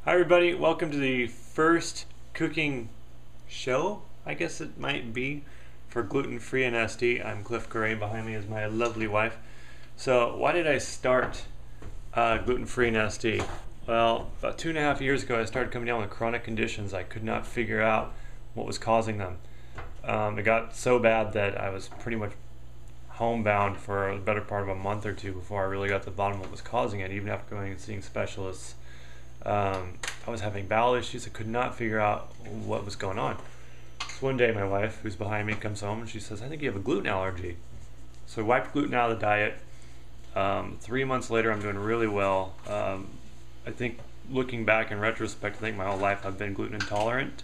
Hi everybody, welcome to the first cooking show, I guess it might be, for Gluten Free and SD. I'm Cliff Gray, behind me is my lovely wife. So why did I start Gluten Free and SD? Well, about 2.5 years ago I started coming down with chronic conditions. I could not figure out what was causing them. It got so bad that I was pretty much homebound for the better part of a month or two before I really got to the bottom of what was causing it, even after going and seeing specialists. I was having bowel issues. I could not figure out what was going on. So one day my wife, who's behind me, comes home and she says, I think you have a gluten allergy. So I wiped gluten out of the diet. 3 months later, I'm doing really well. I think looking back in retrospect, I think my whole life I've been gluten intolerant.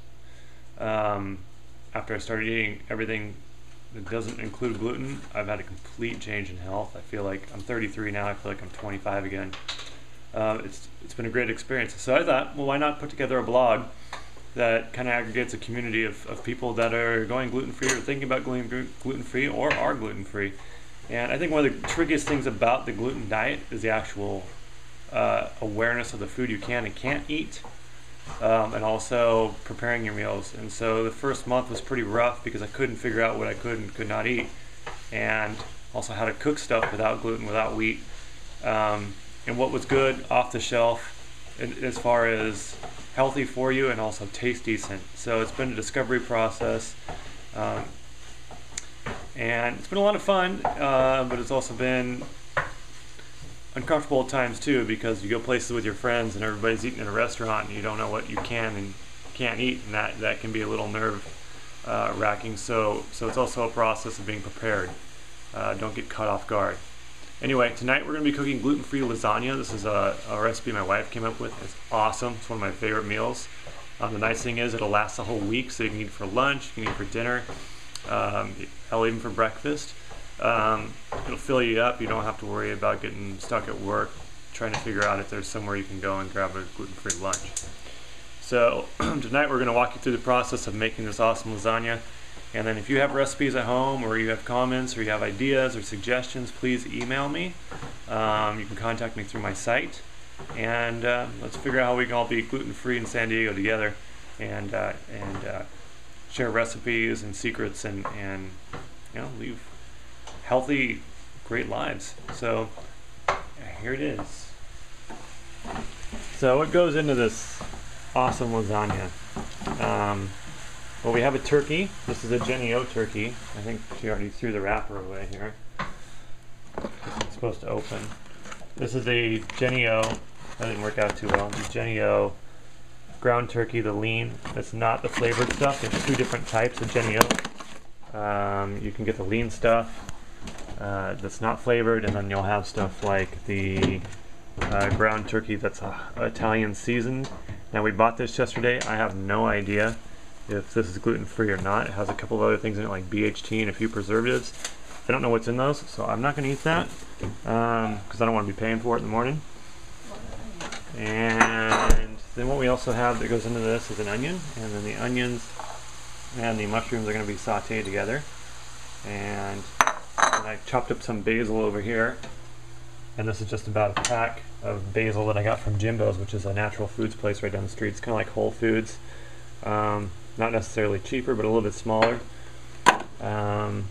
After I started eating everything that doesn't include gluten, I've had a complete change in health. I feel like I'm 33 now. I feel like I'm 25 again. It's been a great experience. So I thought, well, why not put together a blog that kind of aggregates a community of people that are going gluten-free or thinking about going gluten-free or are gluten-free. And I think one of the trickiest things about the gluten diet is the actual awareness of the food you can and can't eat, and also preparing your meals. And so the first month was pretty rough because I couldn't figure out what I could and could not eat, and also how to cook stuff without gluten, without wheat. And what was good off the shelf as far as healthy for you and also taste decent. So it's been a discovery process, and it's been a lot of fun, but it's also been uncomfortable at times too, because you go places with your friends and everybody's eating in a restaurant and you don't know what you can and can't eat, and that can be a little nerve wracking. So it's also a process of being prepared. Don't get caught off guard. Anyway, tonight we're going to be cooking gluten-free lasagna. This is a recipe my wife came up with. It's awesome. It's one of my favorite meals. The nice thing is it'll last the whole week, so you can eat it for lunch, you can eat it for dinner, hell, even for breakfast. It'll fill you up. You don't have to worry about getting stuck at work trying to figure out if there's somewhere you can go and grab a gluten-free lunch. So tonight we're going to walk you through the process of making this awesome lasagna. And then if you have recipes at home, or you have comments, or you have ideas or suggestions, please email me. You can contact me through my site, and let's figure out how we can all be gluten-free in San Diego together, and share recipes and secrets, and live healthy, great lives. So here it is. So what goes into this awesome lasagna? Well, we have a turkey. This is a Jenny O turkey. I think she already threw the wrapper away here. It's supposed to open. This is a Jenny O. That didn't work out too well. The Jenny O ground turkey, the lean. That's not the flavored stuff. There's two different types of Jenny O. You can get the lean stuff that's not flavored, and then you'll have stuff like the ground turkey that's Italian seasoned. Now, we bought this yesterday. I have no idea if this is gluten-free or not. It has a couple of other things in it, like BHT and a few preservatives. I don't know what's in those, so I'm not going to eat that because I don't want to be paying for it in the morning. And then what we also have that goes into this is an onion, and then the onions and the mushrooms are going to be sauteed together. And I chopped up some basil over here, and this is just about a pack of basil that I got from Jimbo's, which is a natural foods place right down the street. It's kind of like Whole Foods. Not necessarily cheaper, but a little bit smaller. Then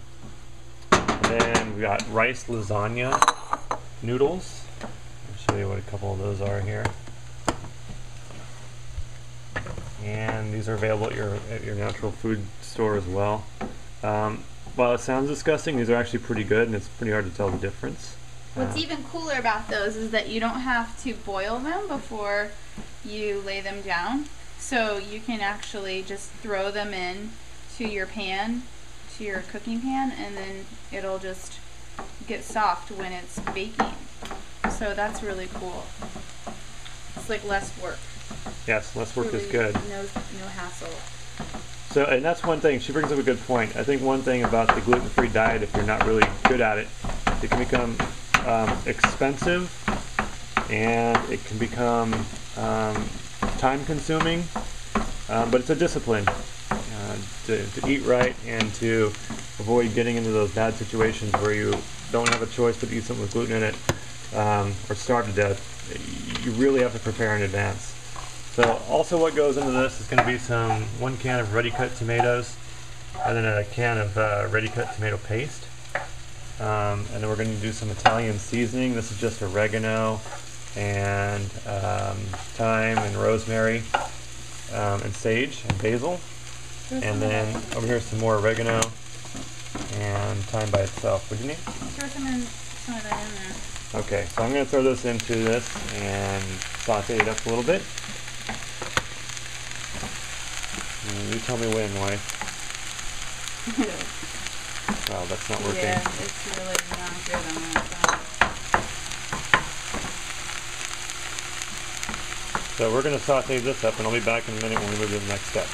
we got rice lasagna noodles. I'll show you what a couple of those are here. And these are available at your natural food store as well. While it sounds disgusting, these are actually pretty good, and it's pretty hard to tell the difference. What's even cooler about those is that you don't have to boil them before you lay them down. So you can actually just throw them in to your pan, to your cooking pan, and then it'll just get soft when it's baking. So that's really cool. It's like less work. Yes, less work really is good. No hassle. So, and that's one thing. She brings up a good point. I think one thing about the gluten-free diet, if you're not really good at it, it can become expensive, and it can become time-consuming, but it's a discipline to eat right and to avoid getting into those bad situations where you don't have a choice but to eat something with gluten in it, or starve to death. You really have to prepare in advance. So also what goes into this is going to be one can of ready cut tomatoes, and then a can of ready cut tomato paste. And then we're going to do some Italian seasoning. This is just oregano and thyme and rosemary and sage and basil. And then over here some more oregano and thyme by itself. What do you need? Throw some of that in there. Okay, so I'm going to throw this into this and saute it up a little bit. And you tell me when, wife. Wow, that's not working. Yeah, it's really not good on that side. So we're going to saute this up, and I'll be back in a minute when we move to the next step.